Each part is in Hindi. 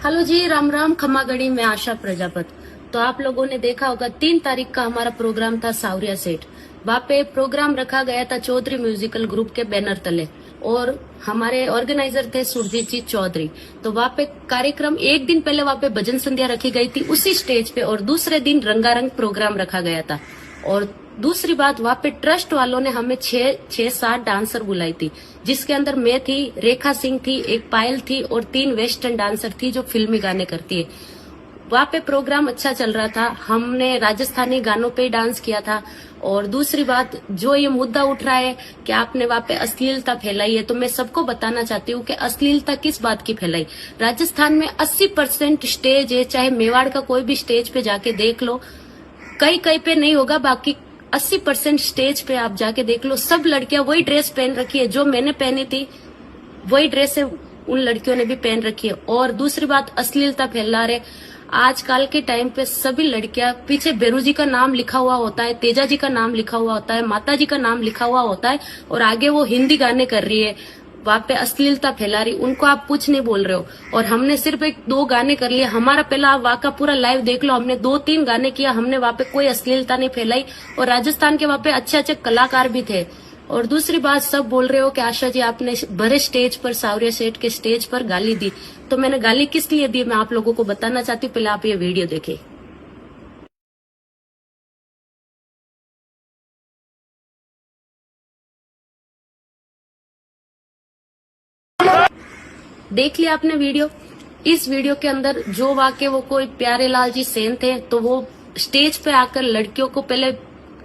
हेलो जी, राम राम खम्मागढ़ी में आशा प्रजापत। तो आप लोगों ने देखा होगा 3 तारीख का हमारा प्रोग्राम था सावरिया सेठ। वहाँ पे प्रोग्राम रखा गया था चौधरी म्यूजिकल ग्रुप के बैनर तले और हमारे ऑर्गेनाइजर थे सुरजीत जी चौधरी। तो वहाँ पे कार्यक्रम एक दिन पहले वहाँ पे भजन संध्या रखी गई थी उसी स्टेज पे और दूसरे दिन रंगारंग प्रोग्राम रखा गया था। और दूसरी बात, वहाँ पे ट्रस्ट वालों ने हमें 6-7 डांसर बुलाई थी, जिसके अंदर मैं थी, रेखा सिंह थी, एक पायल थी और 3 वेस्टर्न डांसर थी जो फिल्मी गाने करती है। वहाँ पे प्रोग्राम अच्छा चल रहा था, हमने राजस्थानी गानों पे डांस किया था। और दूसरी बात, जो ये मुद्दा उठ रहा है कि आपने वहाँ पे अश्लीलता फैलाई है, तो मैं सबको बताना चाहती हूँ कि अश्लीलता किस बात की फैलाई। राजस्थान में 80% स्टेज है, चाहे मेवाड़ का कोई भी स्टेज पे जाके देख लो, कई कई पे नहीं होगा, बाकी 80% स्टेज पे आप जाके देख लो, सब लड़कियां वही ड्रेस पहन रखी है जो मैंने पहनी थी, वही ड्रेस है उन लड़कियों ने भी पहन रखी है। और दूसरी बात, अश्लीलता फैला रहे। आजकल के टाइम पे सभी लड़कियां, पीछे बेरू जी का नाम लिखा हुआ होता है, तेजा जी का नाम लिखा हुआ होता है, माता जी का नाम लिखा हुआ होता है और आगे वो हिंदी गाने कर रही है, वहाँ पे अश्लीलता फैला रही। उनको आप कुछ नहीं बोल रहे हो। और हमने सिर्फ 1-2 गाने कर लिए, हमारा पहला आप वहाँ का पूरा लाइव देख लो, हमने 2-3 गाने किया, हमने वहाँ पे कोई अश्लीलता नहीं फैलाई। और राजस्थान के वहाँ पे अच्छे अच्छे कलाकार भी थे। और दूसरी बात, सब बोल रहे हो कि आशा जी आपने भरे स्टेज पर, सावरिया सेठ के स्टेज पर गाली दी। तो मैंने गाली किस लिए दी, मैं आप लोगों को बताना चाहती हूँ, पहले आप ये वीडियो देखें। देख लिया आपने वीडियो। इस वीडियो के अंदर जो वाक्य वो कोई प्यारे लाल जी सेन थे, तो वो स्टेज पे आकर लड़कियों को पहले,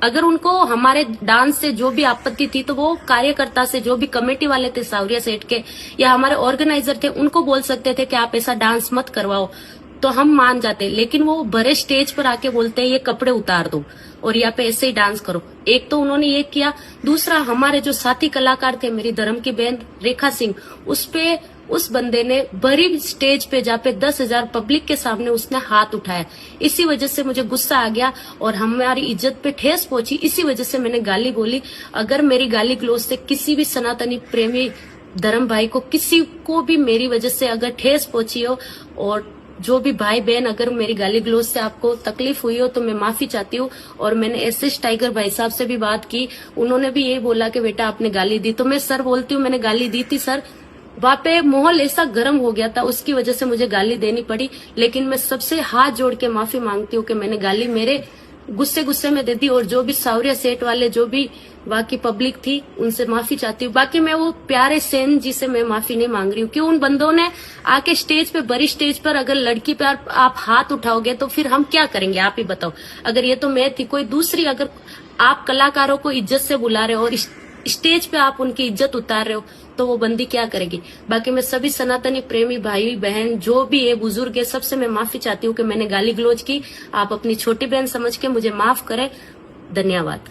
अगर उनको हमारे डांस से जो भी आपत्ति थी, तो वो कार्यकर्ता से, जो भी कमेटी वाले थे सावरिया सेठ के या हमारे ऑर्गेनाइजर थे, उनको बोल सकते थे कि आप ऐसा डांस मत करवाओ, तो हम मान जाते। लेकिन वो भरे स्टेज पर आके बोलते हैं ये कपड़े उतार दो और यहाँ पे ऐसे ही डांस करो। एक तो उन्होंने ये किया, दूसरा हमारे जो साथी कलाकार थे, मेरी धर्म की बहन रेखा सिंह, उस बंदे ने भरी स्टेज पे जहाँ पे 10,000 पब्लिक के सामने उसने हाथ उठाया। इसी वजह से मुझे गुस्सा आ गया और हमारी इज्जत पे ठेस पहुंची। इसी वजह से मैंने गाली बोली। अगर मेरी गाली गलौज से किसी भी सनातनी प्रेमी धर्म भाई को, किसी को भी मेरी वजह से अगर ठेस पहुंची हो, और जो भी भाई बहन अगर मेरी गाली गलौज से आपको तकलीफ हुई हो, तो मैं माफी चाहती हूँ। और मैंने एसएस टाइगर भाई साहब से भी बात की, उन्होंने भी यही बोला कि बेटा आपने गाली दी। तो मैं सर बोलती हूँ मैंने गाली दी थी सर, वहाँ पे माहौल ऐसा गर्म हो गया था, उसकी वजह से मुझे गाली देनी पड़ी। लेकिन मैं सबसे हाथ जोड़ के माफी मांगती हूँ कि मैंने गाली मेरे गुस्से में दे दी। और जो भी सावरिया सेठ वाले, जो भी वहाँ की पब्लिक थी, उनसे माफी चाहती हूँ। बाकी मैं वो प्यारे सेन जी से मैं माफी नहीं मांग रही हूँ। क्यों उन बंदों ने आके स्टेज पे, बड़ी स्टेज पर अगर लड़की पे आप हाथ उठाओगे तो फिर हम क्या करेंगे, आप ही बताओ। अगर ये तो मैं थी, कोई दूसरी, अगर आप कलाकारों को इज्जत से बुला रहे हो और स्टेज पे आप उनकी इज्जत उतार रहे हो, तो वो बंदी क्या करेगी। बाकी मैं सभी सनातनी प्रेमी भाई बहन, जो भी है, बुजुर्ग है, सबसे मैं माफी चाहती हूँ कि मैंने गाली गलौज की। आप अपनी छोटी बहन समझ के मुझे माफ करें। धन्यवाद।